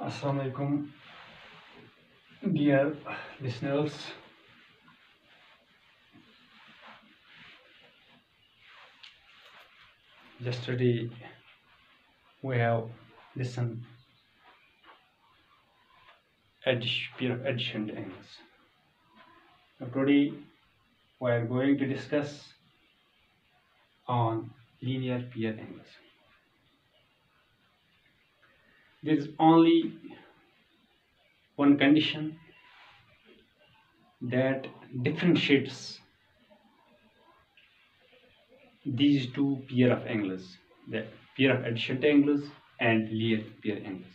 Assalamu alaikum, dear listeners. Yesterday we have listened pair of addition angles. Now today we are going to discuss on linear pair angles. There is only one condition that differentiates these two pair of angles, the pair of adjacent angles and linear pair angles.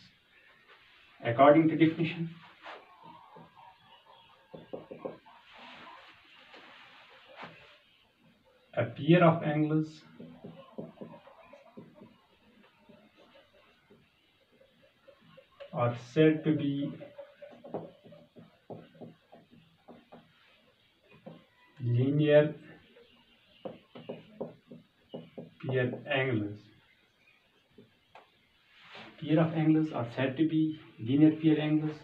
According to definition, a pair of angles are said to be linear pair angles. Pair of angles are said to be linear pair angles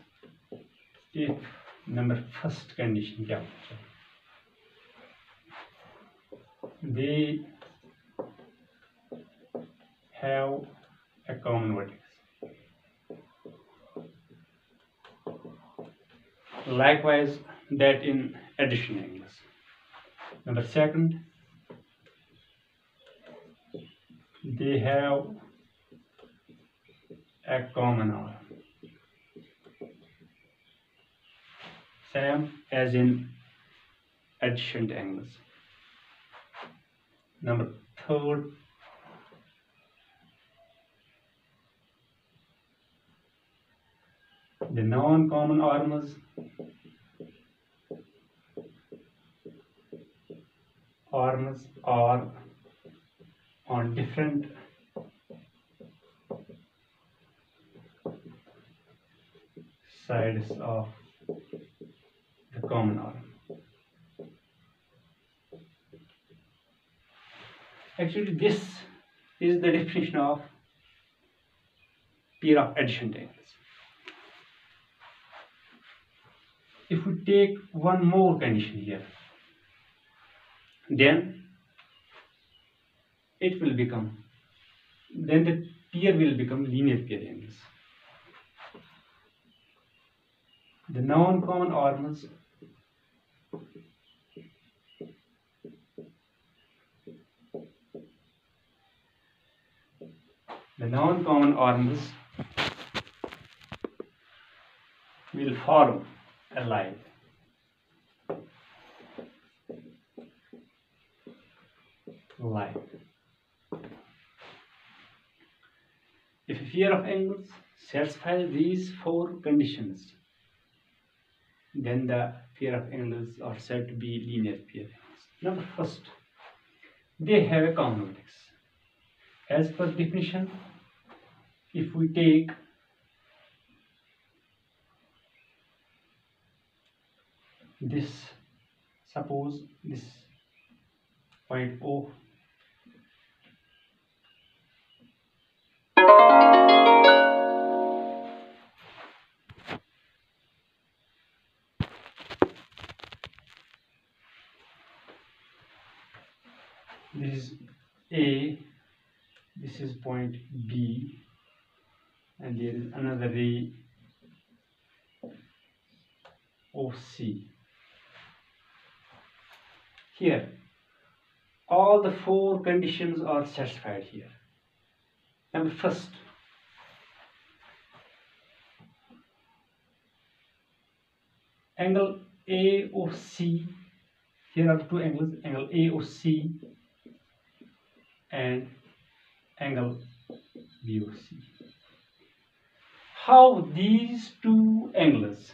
if number first condition क्या होता है? They have a common vertex. Likewise, that in addition angles. Number second, they have a common arm. Same as in adjacent angles. Number third, the non-common arms are on different sides of the common arm. Actually, this is the definition of pair of adjacent angles. If we take one more condition here, then the pair will become linear pair angles. The non-common arms will form a line. If a pair of angles satisfies these four conditions, then the pair of angles are said to be linear pair angles. Number first, they have a common vertex. As per definition, if we take this, suppose this point O, this is A, this is point B, and there is another ray OC. Here, all the four conditions are satisfied here. Number first, angle AOC, here are two angles, angle AOC and angle BOC. How these two angles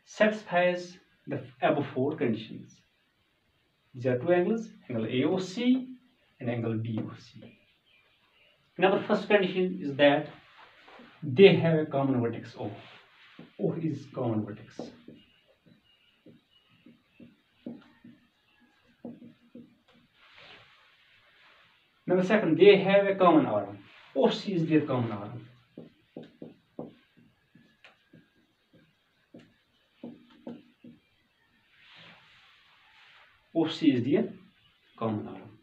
satisfies the above four conditions? These are two angles, angle AOC and angle BOC. Number first condition is that they have a common vertex O. O is common vertex. Number second, they have a common arm. OC is their common arm. OC is their common arm.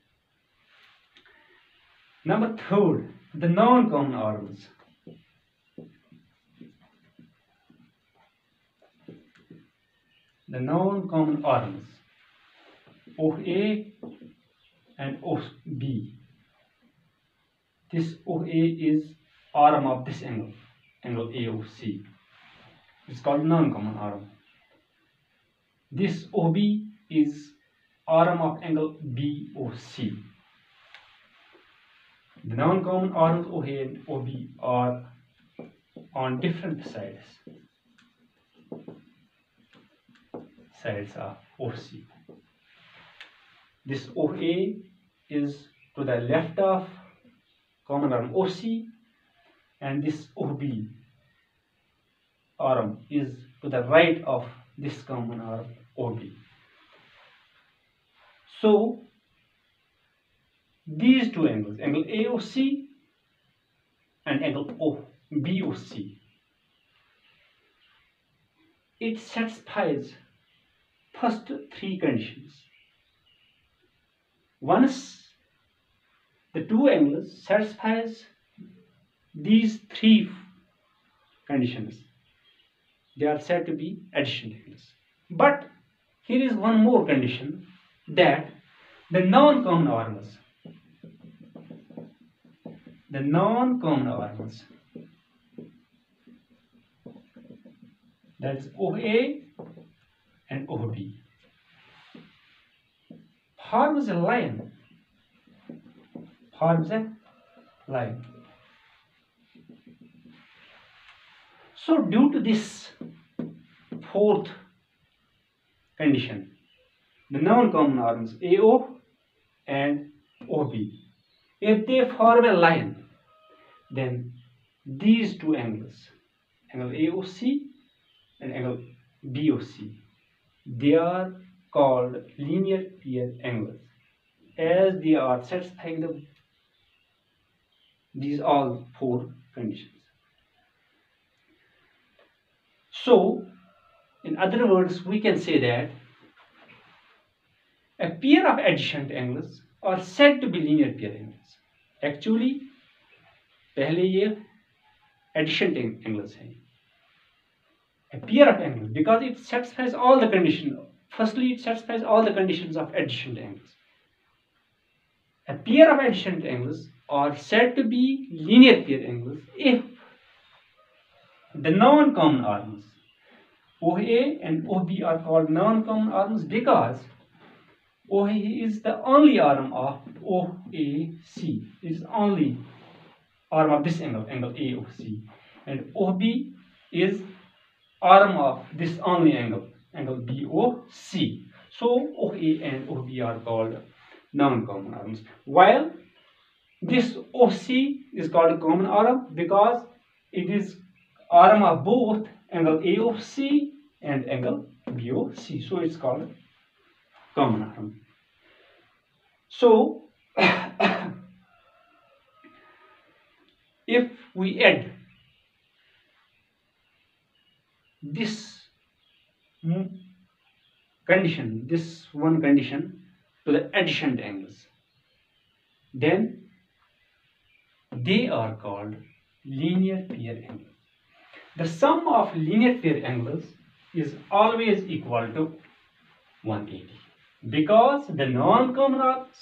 Number third, the non-common arms. The non-common arms OA and OB. This OA is arm of this angle, angle AOC. It's called non-common arm. This OB is arm of angle BOC. The non-common arms OA and OB are on different sides of OC. This OA is to the left of common arm OC, and this OB arm is to the right of this common arm OB. So these two angles, angle AOC and angle BOC, it satisfies first three conditions. Once the two angles satisfies these three conditions, they are said to be adjacent angles. But here is one more condition, that the non-common arms, that is OA and OB, forms a line. So due to this fourth condition, the non-common arms AO and OB, if they form a line, then these two angles, angle AOC and angle BOC, they are called linear pair angles, as they are satisfying these all four conditions. So, in other words, we can say that a pair of adjacent angles are said to be linear pair angles. Actually, पहले ये adjacent angles हैं. A pair of angles, because it satisfies all the conditions. Firstly, it satisfies all the conditions of adjacent angles. A pair of adjacent angles are said to be linear pair angles if the non-common arms OA and OB are called non-common arms because OA is the only arm of OAC. It is only arm of this angle, angle AOC, and OB is arm of this only angle, angle BOC. So OA and OB are called non-common arms, while this OC is called a common arm because it is arm of both angle AOC and angle BOC. So it's called common arm. So if we add this condition, this one condition, to the adjacent angles, then they are called linear pair angles. The sum of linear pair angles is always equal to 180 because the non-common arms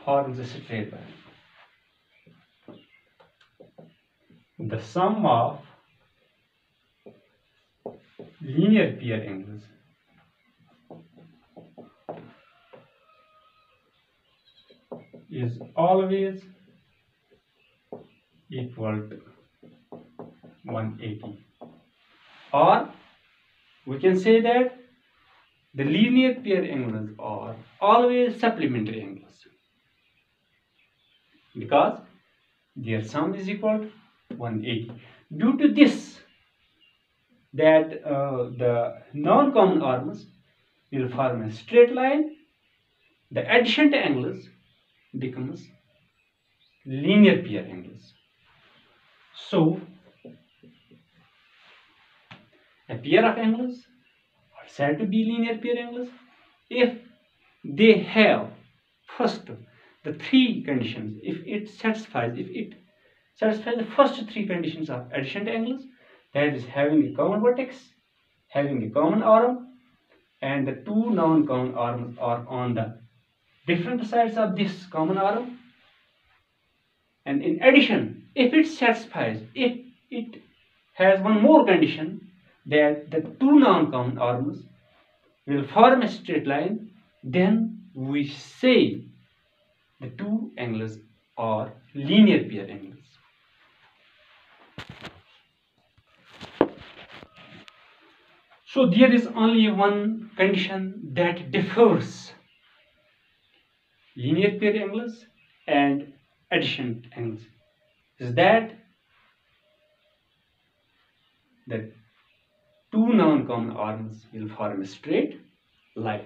forms a straight line. The sum of linear pair angles is always equal to 180, or we can say that the linear pair angles are always supplementary angles because their sum is equal to 180. Due to this, that the non-common arms will form a straight line, the adjacent angles becomes linear pair angles. So a pair of angles are said to be linear pair angles if they have first the three conditions. If it satisfies the first three conditions of adjacent angles, that is having a common vertex, having a common arm, and the two non-common arms are on the different sides of this common arm. And in addition, if it has one more condition, that the two non-common arms will form a straight line, then we say the two angles are linear pair angles. So there is only one condition that differs linear pair angles and adjacent angles, is that the two non-common arms will form a straight line.